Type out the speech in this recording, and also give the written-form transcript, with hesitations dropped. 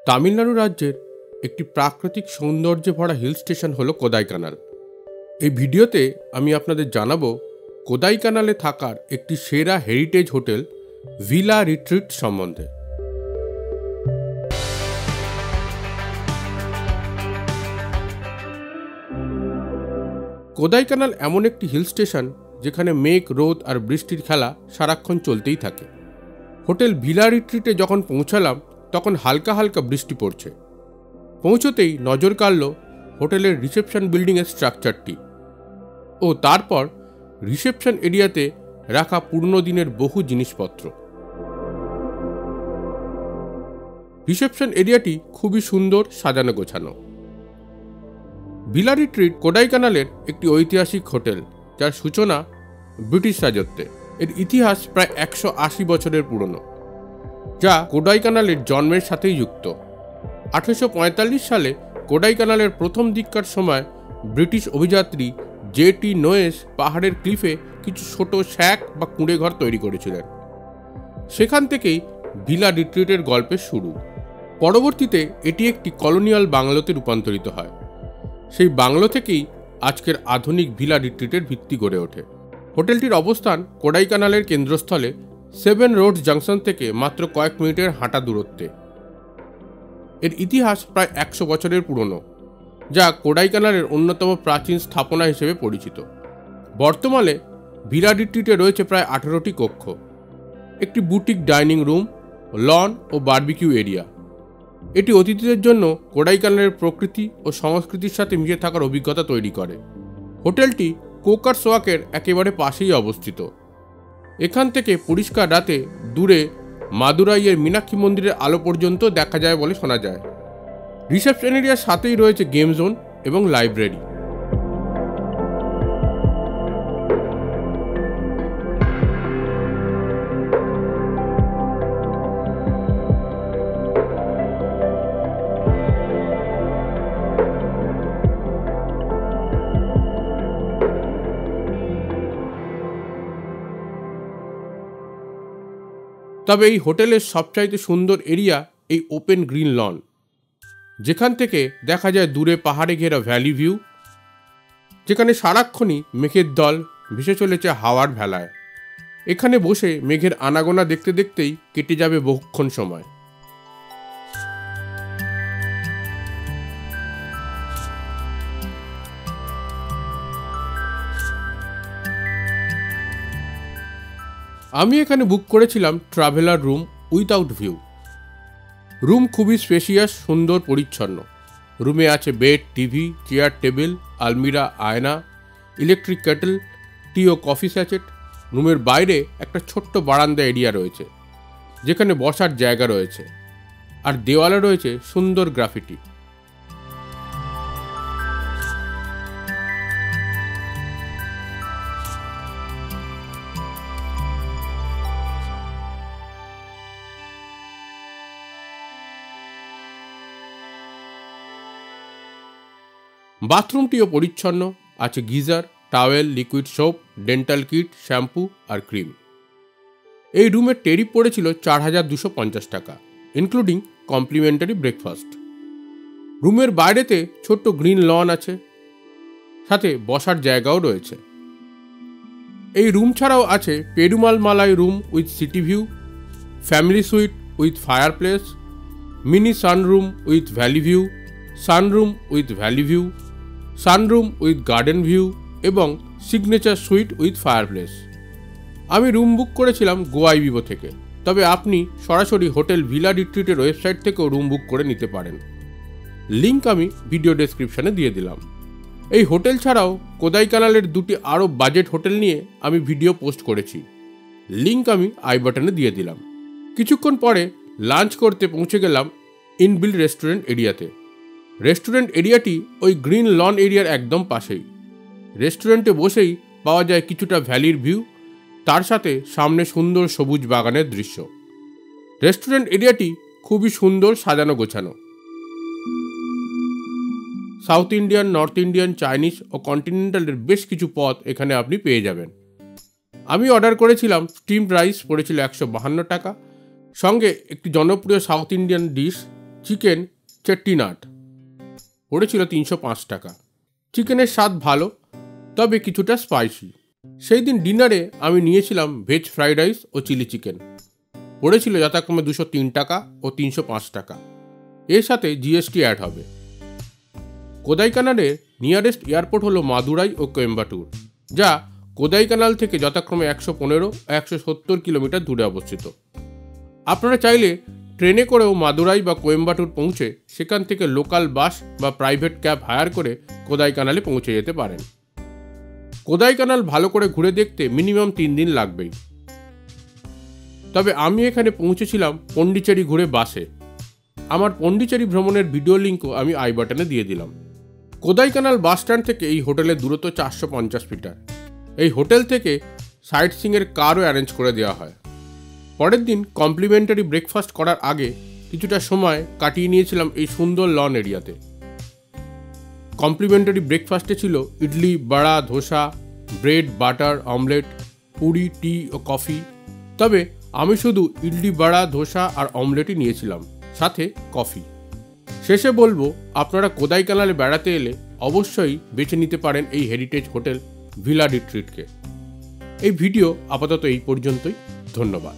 তামিলনাড়ু রাজ্যের একটি প্রাকৃতিক সৌন্দর্যে ভরা হিল স্টেশন হলো কোদাইকানাল। এই ভিডিওতে আমি আপনাদের জানাবো কোদাইকানালে থাকার একটি সেরা হেরিটেজ হোটেল ভিলা রিট্রিট সম্বন্ধে। কোদাইকানাল এমন একটি হিল স্টেশন যেখানে মেঘ, রোদ আর বৃষ্টির খেলা সারাক্ষণ চলতেই থাকে। হোটেল ভিলা রিট্রিটে যখন পৌঁছালাম তখন হালকা হালকা বৃষ্টি পড়ছে। পৌঁছতেই নজর কাড়ল হোটেলের রিসেপশন বিল্ডিংয়ের স্ট্রাকচারটি ও তারপর রিসেপশন এরিয়াতে রাখা পুরনো দিনের বহু জিনিসপত্র। রিসেপশন এরিয়াটি খুবই সুন্দর, সাজানো গোছানো। ভিলা রিট্রিট কোডাইকানালের একটি ঐতিহাসিক হোটেল, যার সূচনা ব্রিটিশ রাজত্বে। এর ইতিহাস প্রায় 180 বছরের পুরনো, যা কোডাইকানালের জন্মের সাথেই যুক্ত। 1845 সালে কোডাইকানালের প্রথম দিককার সময় ব্রিটিশ অভিযাত্রী জে.টি. নোয়েস পাহাড়ের ক্লিফে কিছু ছোট শ্যাক বা কুঁড়ে ঘর তৈরি করেছিলেন। সেখান থেকেই ভিলা রিট্রিটের গল্পের শুরু। পরবর্তীতে এটি একটি কলোনিয়াল বাংলোতে রূপান্তরিত হয়। সেই বাংলো থেকেই আজকের আধুনিক ভিলা রিট্রিটের ভিত্তি গড়ে ওঠে। হোটেলটির অবস্থান কোডাইকানালের কেন্দ্রস্থলে 7 রোডস জাংশন থেকে মাত্র কয়েক মিনিটের হাঁটা দূরত্বে। এর ইতিহাস প্রায় 100 বছরের পুরনো, যা কোডাইকানালের অন্যতম প্রাচীন স্থাপনা হিসেবে পরিচিত। বর্তমানে ভিলা রিট্রিটে রয়েছে প্রায় 18টি কক্ষ, একটি বুটিক ডাইনিং রুম, লন ও বারবিকিউ এরিয়া। এটি অতিথিদের জন্য কোডাইকানালের প্রকৃতি ও সংস্কৃতির সাথে মিশে থাকার অভিজ্ঞতা তৈরি করে। হোটেলটি কোকার্স ওয়াকের একেবারে পাশেই অবস্থিত। এখান থেকে পরিষ্কার রাতে দূরে মাদুরাইয়ের মীনাক্ষী মন্দিরের আলো পর্যন্ত দেখা যায় বলে শোনা যায়। রিসেপশন এরিয়ার সাথেই রয়েছে গেম জোন এবং লাইব্রেরি। তবে এই হোটেলের সবচাইতে সুন্দর এরিয়া এই ওপেন গ্রিন লন, যেখান থেকে দেখা যায় দূরে পাহাড়ে ঘেরা ভ্যালি ভিউ, যেখানে সারাক্ষণই মেঘের দল ভেসে চলেছে হাওয়ার ভেলায়। এখানে বসে মেঘের আনাগোনা দেখতে দেখতেই কেটে যাবে বহুক্ষণ সময়। আমি এখানে বুক করেছিলাম traveller room without view. Room খুবই স্পেশিয়াস, সুন্দর, পরিচ্ছন্ন। রুমে আছে বেড, টিভি, চেয়ার, টেবিল, আলমিরা, আয়না, ইলেকট্রিক কেটল, টি ও কফি স্যাচেট। রুমের বাইরে একটা ছোট্ট বারান্দা এরিয়া রয়েছে, যেখানে বসার জায়গা রয়েছে, আর দেওয়ালে রয়েছে সুন্দর গ্রাফিটি। বাথরুমটিও পরিচ্ছন্ন, আছে geyser, towel, liquid soap, dental kit, shampoo আর ক্রিম। এই রুমের টেরিফ পড়েছিল 4250 টাকা, ইনক্লুডিং কমপ্লিমেন্টারি ব্রেকফাস্ট। রুমের বাইরেতে ছোট্ট গ্রিন লন আছে, সাথে বসার জায়গাও রয়েছে। এই রুম ছাড়াও আছে Perumal Malai room with city view, family suite with fireplace, mini sunroom with valley view, sunroom with valley view, sunroom with garden view এবং সিগনেচার সুইট উইথ ফায়ারপ্লেস। আমি রুম বুক করেছিলাম গোয়াইবিবো থেকে, তবে আপনি সরাসরি হোটেল ভিলা রিট্রিটের website থেকেও room book করে নিতে পারেন। লিঙ্ক আমি ভিডিও ডেসক্রিপশনে দিয়ে দিলাম। এই হোটেল ছাড়াও কোদাইকানালের দুটি আরও বাজেট হোটেল নিয়ে আমি ভিডিও পোস্ট করেছি, লিঙ্ক আমি আই বাটনে দিয়ে দিলাম। কিছুক্ষণ পরে লাঞ্চ করতে পৌঁছে গেলাম ইনবিল্ড রেস্টুরেন্ট এরিয়াতে। রেস্টুরেন্ট এরিয়াটি ওই গ্রিন লন এরিয়ার একদম পাশেই। রেস্টুরেন্টে বসেই পাওয়া যায় কিছুটা ভ্যালির ভিউ, তার সাথে সামনে সুন্দর সবুজ বাগানের দৃশ্য। রেস্টুরেন্ট এরিয়াটি খুবই সুন্দর, সাজানো গোছানো। South Indian, north Indian, Chinese ও কন্টিনেন্টালের বেশ কিছু পদ এখানে আপনি পেয়ে যাবেন। আমি অর্ডার করেছিলাম স্টিমড রাইস, পড়েছিল 152 টাকা। সঙ্গে একটি জনপ্রিয় সাউথ ইন্ডিয়ান ডিশ চিকেন চেট্টিনাট পড়েছিল 305 টাকা। চিকেনের স্বাদ ভালো, তবে কিছুটা স্পাইসি। সেই দিন ডিনারে আমি নিয়েছিলাম ভেজ ফ্রাইড রাইস ও চিলি চিকেন, পড়েছিল যথাক্রমে 203 টাকা ও 305 টাকা। এর সাথে জিএসটি অ্যাড হবে। কোদাইকানালের নিয়ারেস্ট এয়ারপোর্ট হলো মাদুরাই ও কোয়েম্বাটুর, যা কোদাইকানাল থেকে যথাক্রমে 115 ও 170 কিলোমিটার দূরে অবস্থিত। আপনারা চাইলে ট্রেনে করেও মাদুরাই বা কোয়েম্বাটুর পৌঁছে সেখান থেকে লোকাল বাস বা প্রাইভেট ক্যাব হায়ার করে কোদাইকানালে পৌঁছে যেতে পারেন। কোদাইকানাল ভালো করে ঘুরে দেখতে মিনিমাম 3 দিন লাগবেই। তবে আমি এখানে পৌঁছেছিলাম পন্ডিচেরি ঘুরে বাসে। আমার পন্ডিচেরি ভ্রমণের ভিডিও লিঙ্কও আমি আই বাটনে দিয়ে দিলাম। কোদাইকানাল বাস স্ট্যান্ড থেকে এই হোটেলের দূরত্ব 450 মিটার। এই হোটেল থেকে সাইট সিংয়ের কারও অ্যারেঞ্জ করে দেওয়া হয়। পরের দিন কমপ্লিমেন্টারি ব্রেকফাস্ট করার আগে কিছুটা সময় কাটিয়ে নিয়েছিলাম এই সুন্দর লন এরিয়াতে। কমপ্লিমেন্টারি ব্রেকফাস্টে ছিল idli, vada, dosa, bread, butter, omelette, puri, tea ও কফি। তবে আমি শুধু ইডলি, বড়া, ধোসা আর অমলেটই নিয়েছিলাম, সাথে কফি। শেষে বলবো, আপনারা কোদাইকানালে বেড়াতে এলে অবশ্যই বেছে নিতে পারেন এই হেরিটেজ হোটেল ভিলা রিট্রিটকে। এই ভিডিও আপাতত এই পর্যন্তই। ধন্যবাদ।